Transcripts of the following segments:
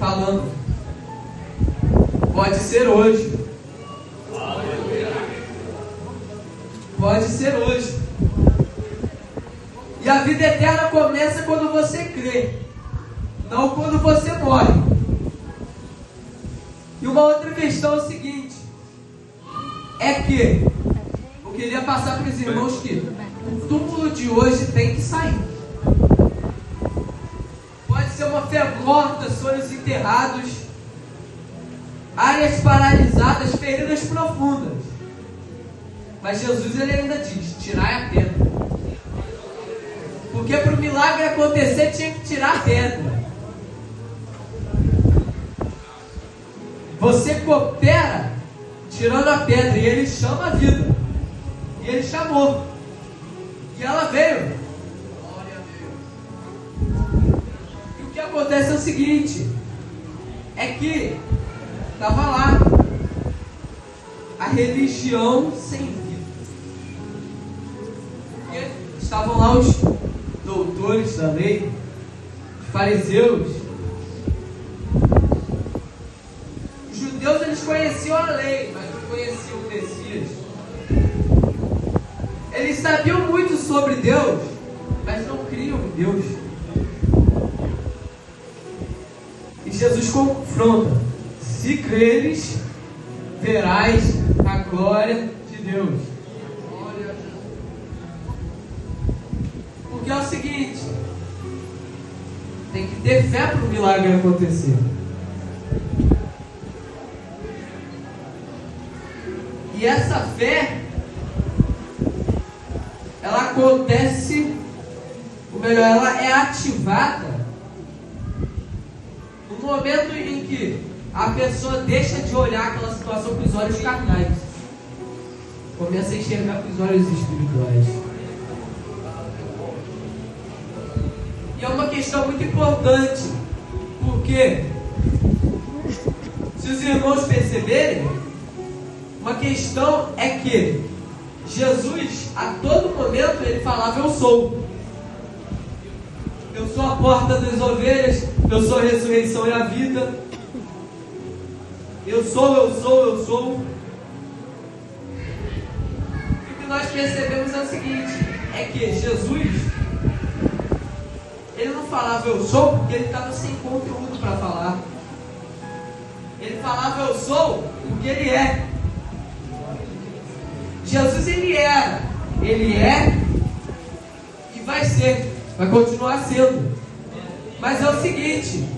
falando. Pode ser hoje. Pode ser hoje. E a vida eterna começa quando você crê, não quando você morre. E uma outra questão é o seguinte: é que eu queria passar para os irmãos que o túmulo de hoje tem que sair. Pode ser uma fé morta, sonhos enterrados, áreas paralisadas, feridas profundas. Mas Jesus ele ainda diz: tirai a pedra. Porque para o milagre acontecer tinha que tirar a pedra. Você coopera tirando a pedra e ele chama a vida. E ele chamou. E ela veio. Glória a Deus. E o que acontece é o seguinte: é que estava lá a religião sem vida. Porque estavam lá os doutores da lei, os fariseus. Os judeus eles conheciam a lei, mas não conheciam o Messias. Eles sabiam muito sobre Deus, mas não criam em Deus. E Jesus confronta: se creres, verás a glória de Deus. Porque é o seguinte: tem que ter fé para o milagre acontecer. E essa fé, ela acontece, ou melhor, ela é ativada no momento em que a pessoa deixa de olhar aquela situação com os olhos carnais, começa a enxergar com os olhos espirituais. E é uma questão muito importante, porque se os irmãos perceberem, uma questão é que Jesus, a todo momento, ele falava: eu sou. Eu sou a porta das ovelhas, eu sou a ressurreição e a vida. Eu sou, eu sou, eu sou. E o que nós percebemos é o seguinte: é que Jesus, ele não falava eu sou porque ele estava sem conteúdo para falar. Ele falava eu sou porque ele é. Jesus ele era, ele é e vai ser, vai continuar sendo. Mas é o seguinte: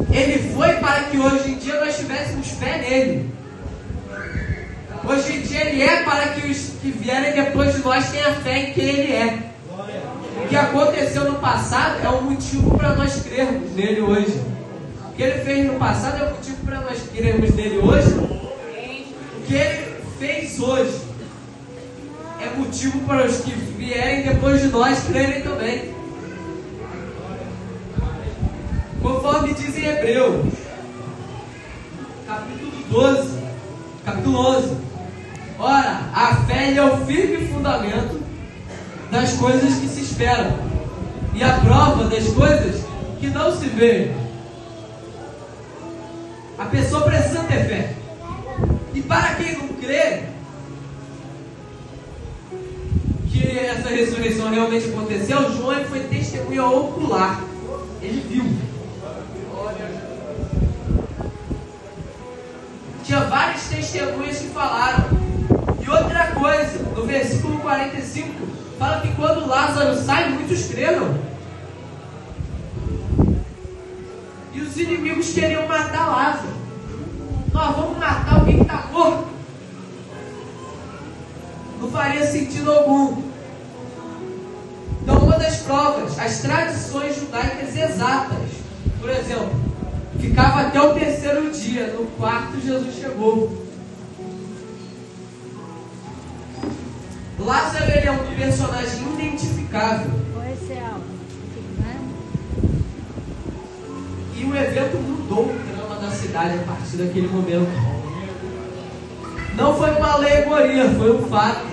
ele foi para que hoje em dia nós tivéssemos fé nele. Hoje em dia ele é para que os que vierem depois de nós tenham fé em quem ele é. O que aconteceu no passado é um motivo para nós crermos nele hoje. O que ele fez no passado é um motivo para nós crermos nele hoje. O que ele fez hoje é motivo para os que vierem depois de nós crerem também. Conforme diz em Hebreus, capítulo 11. Ora, a fé é o firme fundamento das coisas que se esperam e a prova das coisas que não se veem. A pessoa precisa ter fé. E para quem não crê que essa ressurreição realmente aconteceu, João foi testemunha ocular. Ele viu. Tinha várias testemunhas que falaram. E outra coisa, no versículo 45, fala que quando Lázaro sai, muitos creram. E os inimigos queriam matar Lázaro. Nós vamos matar alguém que está morto. Não faria sentido algum. Então, uma das provas, as tradições judaicas exatas. Por exemplo, ficava até o terceiro dia. No quarto, Jesus chegou. Lázaro, ele é um personagem identificável. E o evento mudou o drama da cidade a partir daquele momento. Não foi uma alegoria, foi um fato.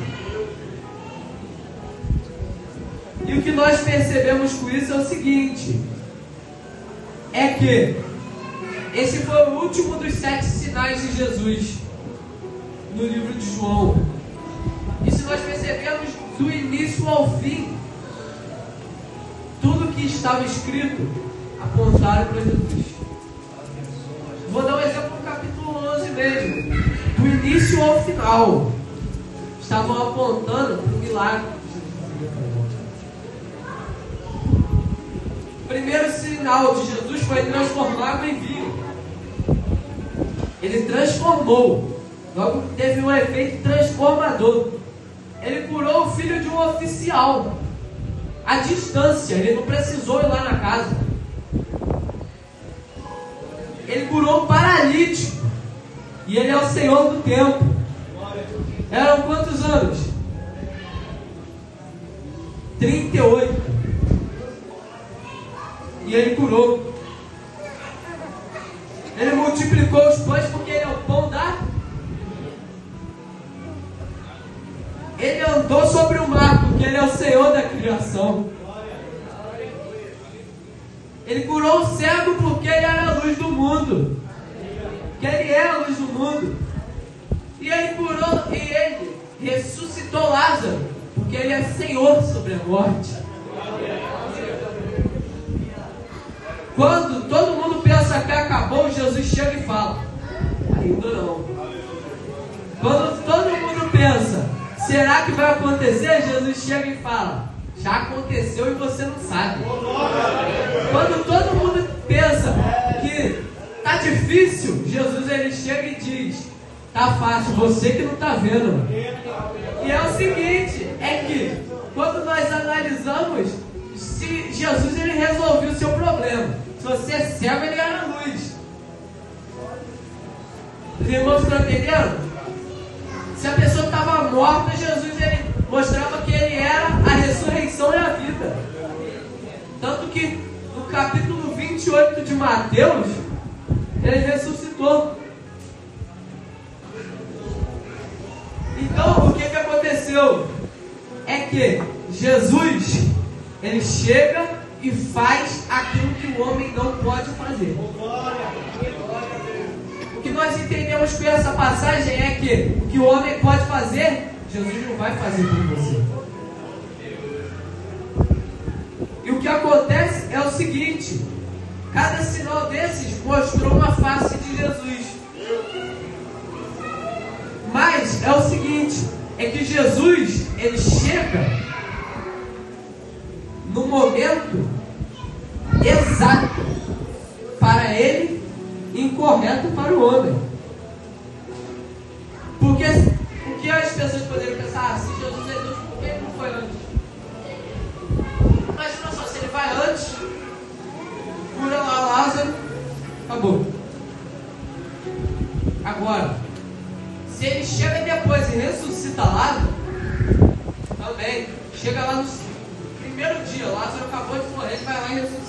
E o que nós percebemos com isso é o seguinte: é que Esse foi o último dos 7 sinais de Jesus no livro de João. E se nós percebemos do início ao fim, tudo que estava escrito apontaram para Jesus. Vou dar um exemplo no capítulo 11 mesmo. Do início ao final, estavam apontando para o milagre. O primeiro sinal de Jesus foi transformar água em vinho. Ele transformou. Logo teve um efeito transformador. Ele curou o filho de um oficial à distância. Ele não precisou ir lá na casa. Ele curou um paralítico. E ele é o Senhor do tempo. Eram quantos anos? 38. E ele curou. Ele multiplicou os pães porque ele é o pão da. Ele andou sobre o mar porque ele é o Senhor da criação. Ele curou o cego porque ele era a luz do mundo. Que ele é a luz do mundo. E ele curou e ele ressuscitou Lázaro porque ele é Senhor sobre a morte. Quando todo mundo pensa que acabou, Jesus chega e fala: ainda não. Quando todo mundo pensa, será que vai acontecer? Jesus chega e fala: já aconteceu e você não sabe. Quando todo mundo pensa que tá difícil, Jesus ele chega e diz: tá fácil, você que não tá vendo. E é o seguinte, é que quando nós analisamos, se Jesus ele resolveu o seu problema. Se você é cego, ele era luz. Os irmãos estão entendendo? Se a pessoa estava morta, Jesus ele mostrava que ele era a ressurreição e a vida. Tanto que no capítulo 28 de Mateus, ele ressuscitou. Então, o que aconteceu? É que Jesus, ele chega e faz aquilo que o homem não pode fazer. O que nós entendemos com essa passagem é que o que o homem pode fazer, Jesus não vai fazer por você. E o que acontece é o seguinte: cada sinal desses mostrou uma face de Jesus. Mas é o seguinte, é que Jesus, ele chega no momento exato para ele, incorreto para o homem. Porque o que as pessoas poderiam pensar, se Jesus é Deus, por que ele não foi antes? Imagina só, se ele vai antes, cura lá Lázaro, acabou. Agora, se ele chega depois e ressuscita Lázaro, também, chega lá no primeiro dia, Lázaro acabou de morrer, ele vai lá e ressuscita.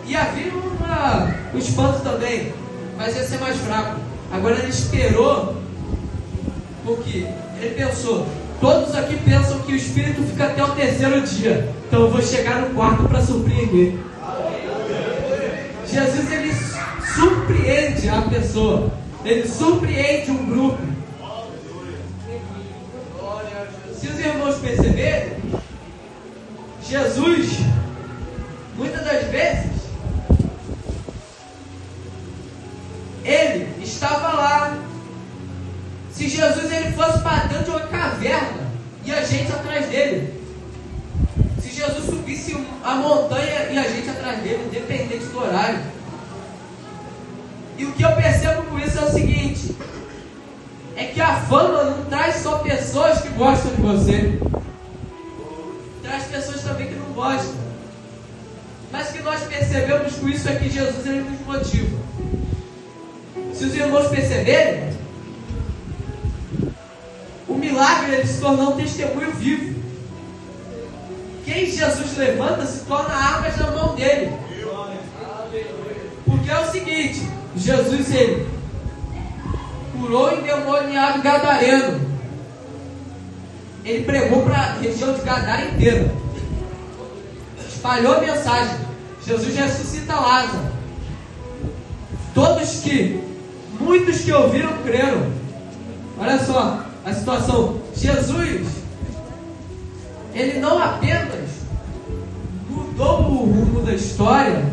E havia um espanto também, mas ia ser mais fraco. Agora ele esperou, porque ele pensou: todos aqui pensam que o espírito fica até o 3º dia, então eu vou chegar no 4º para surpreender. Jesus ele surpreende a pessoa, ele surpreende um grupo. Se os irmãos perceberem, Jesus, muitas das vezes, ele estava lá. Se Jesus ele fosse para dentro de uma caverna e a gente atrás dele, se Jesus subisse a montanha e a gente atrás dele, independente do horário. E o que eu percebo com isso é o seguinte: é que a fama não traz só pessoas que gostam de você, traz pessoas também que não gostam. Mas o que nós percebemos com isso é que Jesus ele nos motiva. Se os irmãos perceberem, o milagre ele se tornou um testemunho vivo. Quem Jesus levanta se torna armas na mão dele. Porque é o seguinte: Jesus ele curou o endemoniado gadareno. Ele pregou para a região de Gadara inteira, espalhou a mensagem. Jesus ressuscita Lázaro. Muitos que ouviram creram. Olha só a situação. Jesus, ele não apenas mudou o rumo da história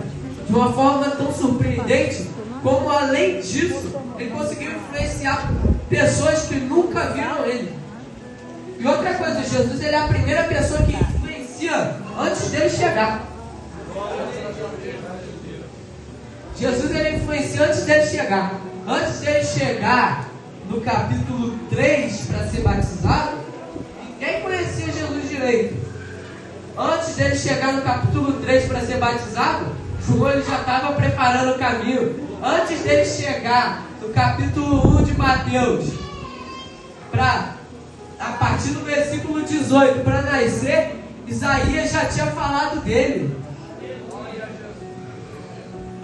de uma forma tão surpreendente, como além disso, ele conseguiu influenciar pessoas que nunca viram ele. E outra coisa, Jesus, ele é a primeira pessoa que influencia antes dele chegar. Jesus, ele influencia antes dele chegar. Antes dele chegar no capítulo 3 para ser batizado, ninguém conhecia Jesus direito. Antes dele chegar no capítulo 3 para ser batizado, João ele já estava preparando o caminho. Antes dele chegar no capítulo 1 de Mateus, a partir do versículo 18, para nascer, Isaías já tinha falado dele.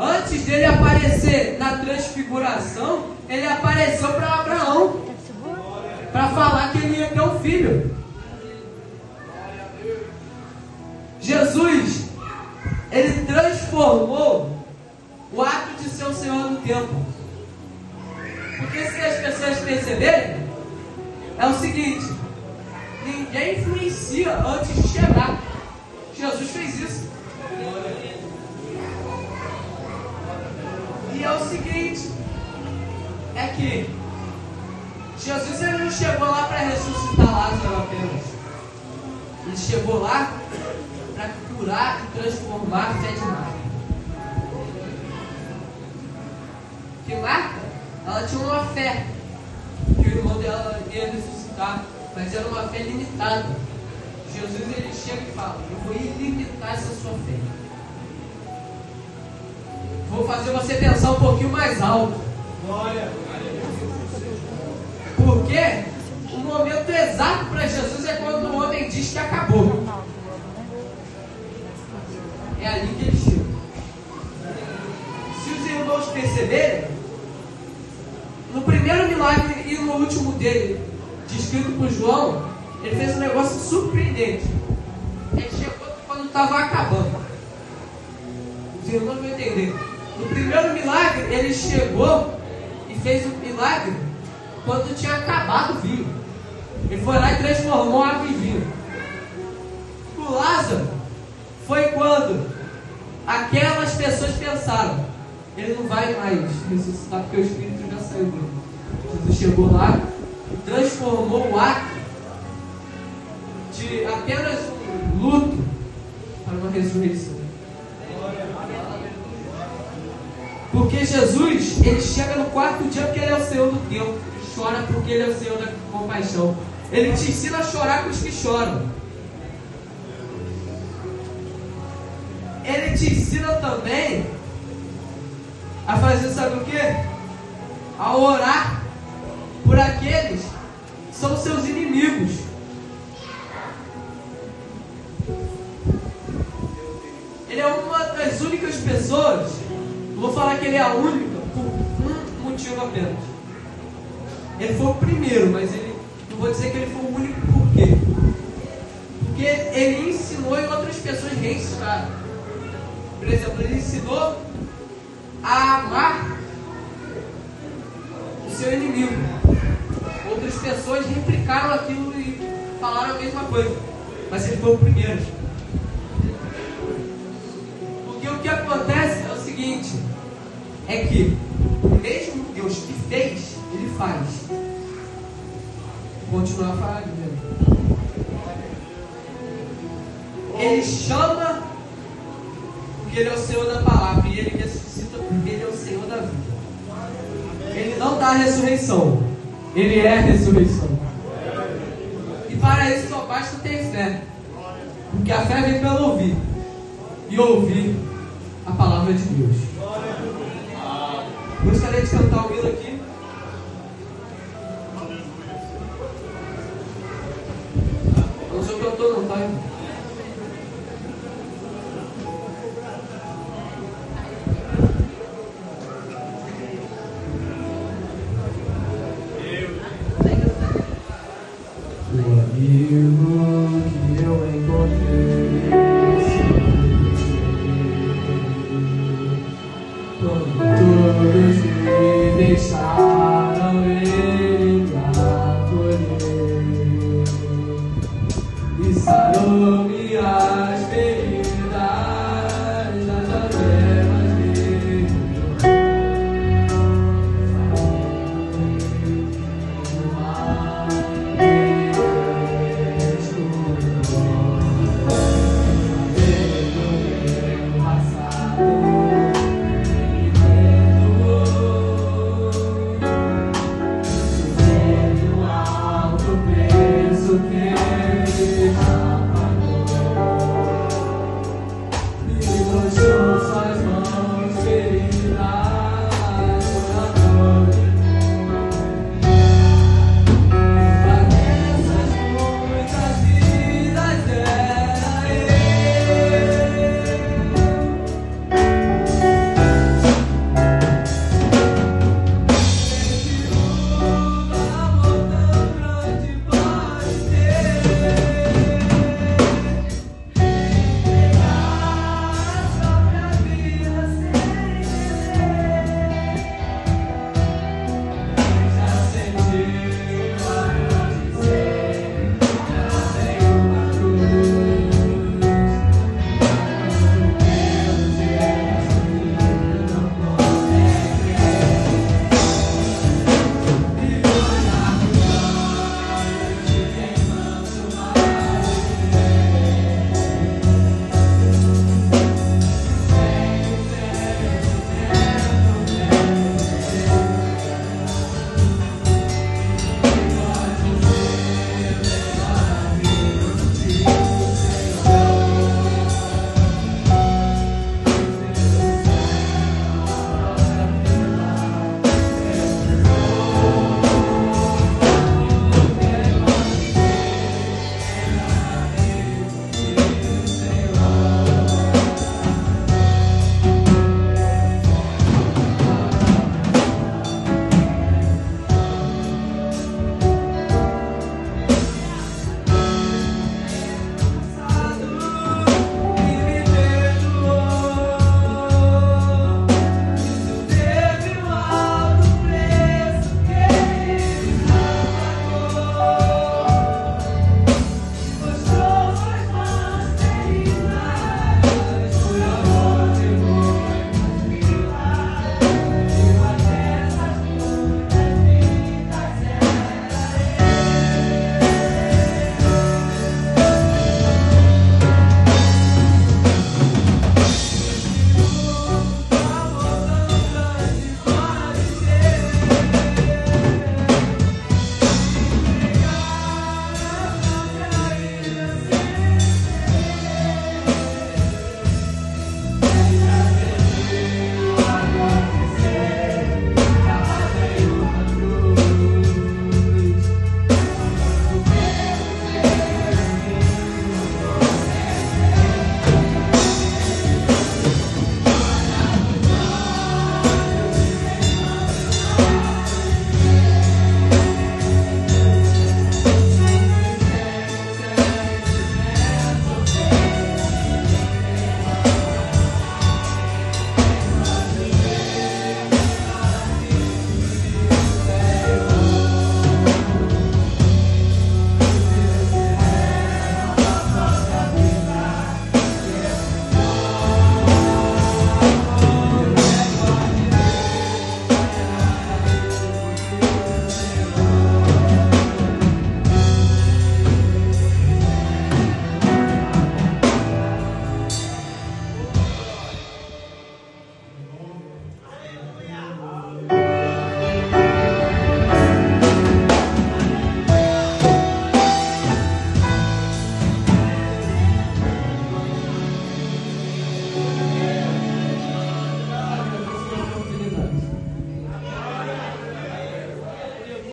Antes dele aparecer na transfiguração, ele apareceu para Abraão, para falar que ele ia ter um filho. Jesus, ele transformou o ato de ser o Senhor do tempo. Porque se as pessoas perceberem, é o seguinte: ninguém influencia antes de chegar. Jesus fez isso. E é o seguinte, é que Jesus ele não chegou lá para ressuscitar Lázaro apenas. Ele chegou lá para curar e transformar a fé de Marta. Porque Marta, ela tinha uma fé que o irmão dela ia ressuscitar, mas era uma fé limitada. Jesus ele chega e fala: eu vou ilimitar essa sua fé. Vou fazer você pensar um pouquinho mais alto. Porque o momento exato para Jesus é quando o homem diz que acabou. É ali que ele chega. Se os irmãos perceberem, no primeiro milagre e no último dele, descrito por João, ele fez um negócio surpreendente. Ele chegou quando estava acabando. Os irmãos vão entender. No primeiro milagre, ele chegou e fez o milagre quando tinha acabado o vinho. Ele foi lá e transformou água em vinho. O Lázaro foi quando aquelas pessoas pensaram: ele não vai mais ressuscitar porque o Espírito já saiu dele. Jesus chegou lá e transformou o ato de apenas um luto para uma ressurreição. Porque Jesus, ele chega no quarto dia porque ele é o Senhor do tempo. Ele chora porque ele é o Senhor da compaixão. Ele te ensina a chorar com os que choram. Ele te ensina também a fazer, sabe o quê? A orar por aqueles que são seus inimigos. Ele é uma das únicas pessoas, não vou falar que ele é a única, por um motivo apenas. Ele foi o primeiro, mas ele, não vou dizer que ele foi o único. Por quê? Porque ele ensinou e outras pessoas reensinaram. Por exemplo, ele ensinou a amar o seu inimigo. Outras pessoas replicaram aquilo e falaram a mesma coisa, mas ele foi o primeiro. Porque o que acontece é o seguinte, é que mesmo Deus que fez, ele faz. Vou continuar falando. Ele chama porque ele é o Senhor da palavra, e ele ressuscita porque ele é o Senhor da vida. Ele não dá a ressurreição, ele é a ressurreição. E para isso só basta ter fé, porque a fé vem pelo ouvir, e ouvir a palavra de Deus. Gostaria de cantar um hino aqui. Não sou cantor não, tá, irmão? quando todos me deixaram, Ele